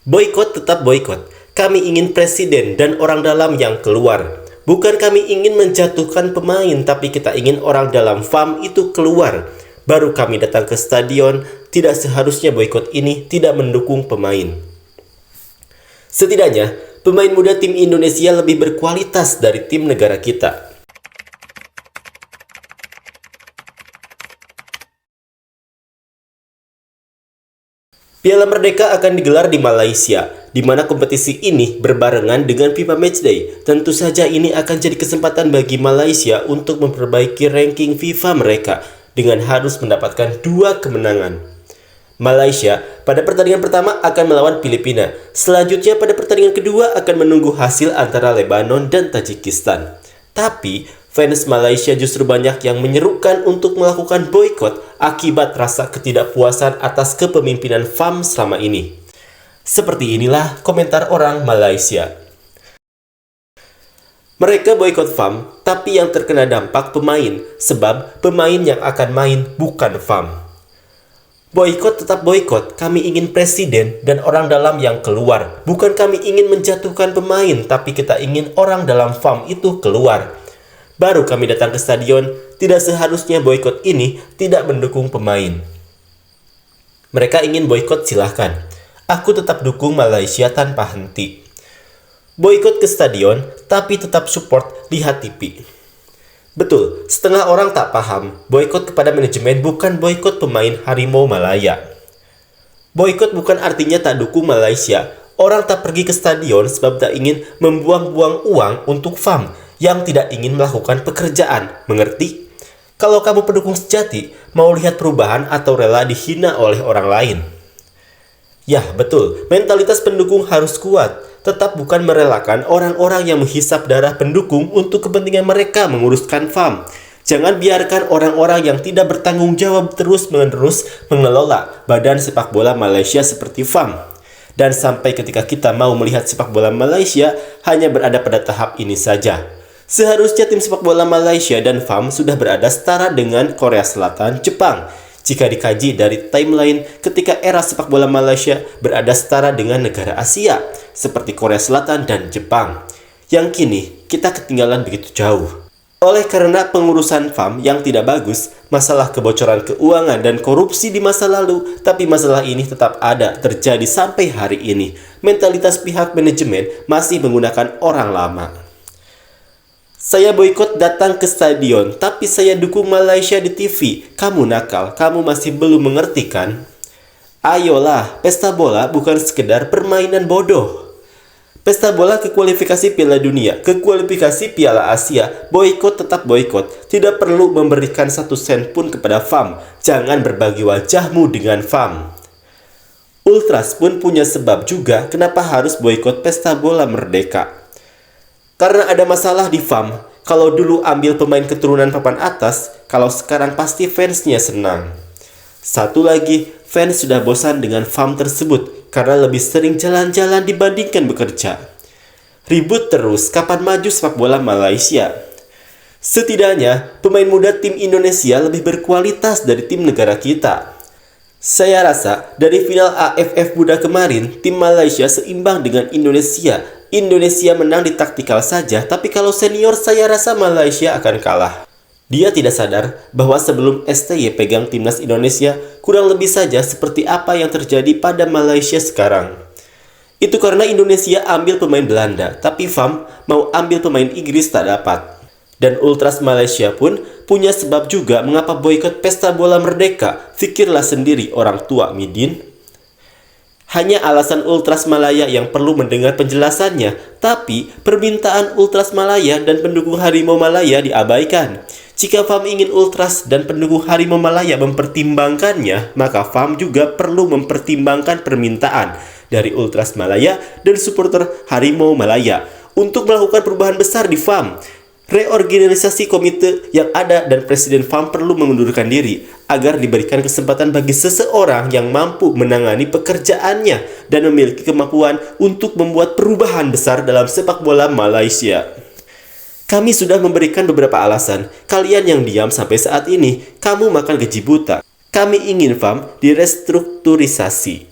Boykot tetap boykot. Kami ingin presiden dan orang dalam yang keluar. Bukan kami ingin menjatuhkan pemain, tapi kita ingin orang dalam FAM itu keluar. Baru kami datang ke stadion. Tidak seharusnya boykot ini tidak mendukung pemain. Setidaknya, pemain muda tim Indonesia lebih berkualitas dari tim negara kita. Piala Merdeka akan digelar di Malaysia, di mana kompetisi ini berbarengan dengan FIFA Matchday. Tentu saja ini akan jadi kesempatan bagi Malaysia untuk memperbaiki ranking FIFA mereka dengan harus mendapatkan 2 kemenangan. Malaysia pada pertandingan pertama akan melawan Filipina. Selanjutnya pada pertandingan kedua akan menunggu hasil antara Lebanon dan Tajikistan. Tapi fans Malaysia justru banyak yang menyerukan untuk melakukan boykot akibat rasa ketidakpuasan atas kepemimpinan FAM selama ini. Seperti inilah komentar orang Malaysia. Mereka boykot FAM, tapi yang terkena dampak pemain, sebab pemain yang akan main bukan FAM. Boykot tetap boykot, kami ingin presiden dan orang dalam yang keluar. Bukan kami ingin menjatuhkan pemain, tapi kita ingin orang dalam FAM itu keluar. Baru kami datang ke stadion, tidak seharusnya boykot ini tidak mendukung pemain. Mereka ingin boykot silahkan. Aku tetap dukung Malaysia tanpa henti. Boykot ke stadion, tapi tetap support lihat TV. Betul, setengah orang tak paham, boykot kepada manajemen bukan boykot pemain Harimau Malaya. Boykot bukan artinya tak dukung Malaysia. Orang tak pergi ke stadion sebab tak ingin membuang-buang uang untuk FAM yang tidak ingin melakukan pekerjaan, mengerti? Kalau kamu pendukung sejati, mau lihat perubahan atau rela dihina oleh orang lain. Ya, betul, mentalitas pendukung harus kuat, tetap bukan merelakan orang-orang yang menghisap darah pendukung untuk kepentingan mereka menguruskan FAM. Jangan biarkan orang-orang yang tidak bertanggung jawab terus-menerus mengelola badan sepak bola Malaysia seperti FAM. Dan sampai ketika kita mau melihat sepak bola Malaysia hanya berada pada tahap ini saja. Seharusnya tim sepak bola Malaysia dan FAM sudah berada setara dengan Korea Selatan, Jepang. Jika dikaji dari timeline ketika era sepak bola Malaysia berada setara dengan negara Asia, seperti Korea Selatan dan Jepang. Yang kini kita ketinggalan begitu jauh. Oleh karena pengurusan FAM yang tidak bagus, masalah kebocoran keuangan dan korupsi di masa lalu, tapi masalah ini tetap ada terjadi sampai hari ini. Mentalitas pihak manajemen masih menggunakan orang lama. Saya boykot datang ke stadion, tapi saya dukung Malaysia di TV. Kamu nakal, kamu masih belum mengerti kan? Ayolah, pesta bola bukan sekedar permainan bodoh. Pesta bola ke kualifikasi Piala Dunia, ke kualifikasi Piala Asia, boykot tetap boykot. Tidak perlu memberikan 1 sen pun kepada FAM. Jangan berbagi wajahmu dengan FAM. Ultras pun punya sebab juga kenapa harus boykot pesta bola Merdeka. Karena ada masalah di FAM, kalau dulu ambil pemain keturunan papan atas, kalau sekarang pasti fansnya senang. Satu lagi, fans sudah bosan dengan FAM tersebut karena lebih sering jalan-jalan dibandingkan bekerja. Ribut terus, kapan maju sepak bola Malaysia? Setidaknya, pemain muda tim Indonesia lebih berkualitas dari tim negara kita. Saya rasa dari final AFF Muda kemarin, tim Malaysia seimbang dengan Indonesia. Indonesia menang di taktikal saja, tapi kalau senior saya rasa Malaysia akan kalah. Dia tidak sadar bahwa sebelum STY pegang timnas Indonesia, kurang lebih saja seperti apa yang terjadi pada Malaysia sekarang. Itu karena Indonesia ambil pemain Belanda, tapi FAM mau ambil pemain Inggris tak dapat. Dan Ultras Malaysia pun punya sebab juga mengapa boykot pesta bola Merdeka. Fikirlah sendiri orang tua Midin. Hanya alasan Ultras Malaya yang perlu mendengar penjelasannya, tapi permintaan Ultras Malaya dan pendukung Harimau Malaya diabaikan. Jika FAM ingin Ultras dan pendukung Harimau Malaya mempertimbangkannya, maka FAM juga perlu mempertimbangkan permintaan dari Ultras Malaya dan supporter Harimau Malaya untuk melakukan perubahan besar di FAM. Reorganisasi komite yang ada dan Presiden FAM perlu mengundurkan diri agar diberikan kesempatan bagi seseorang yang mampu menangani pekerjaannya dan memiliki kemampuan untuk membuat perubahan besar dalam sepak bola Malaysia. Kami sudah memberikan beberapa alasan. Kalian yang diam sampai saat ini, kamu makan gaji buta. Kami ingin FAM direstrukturisasi.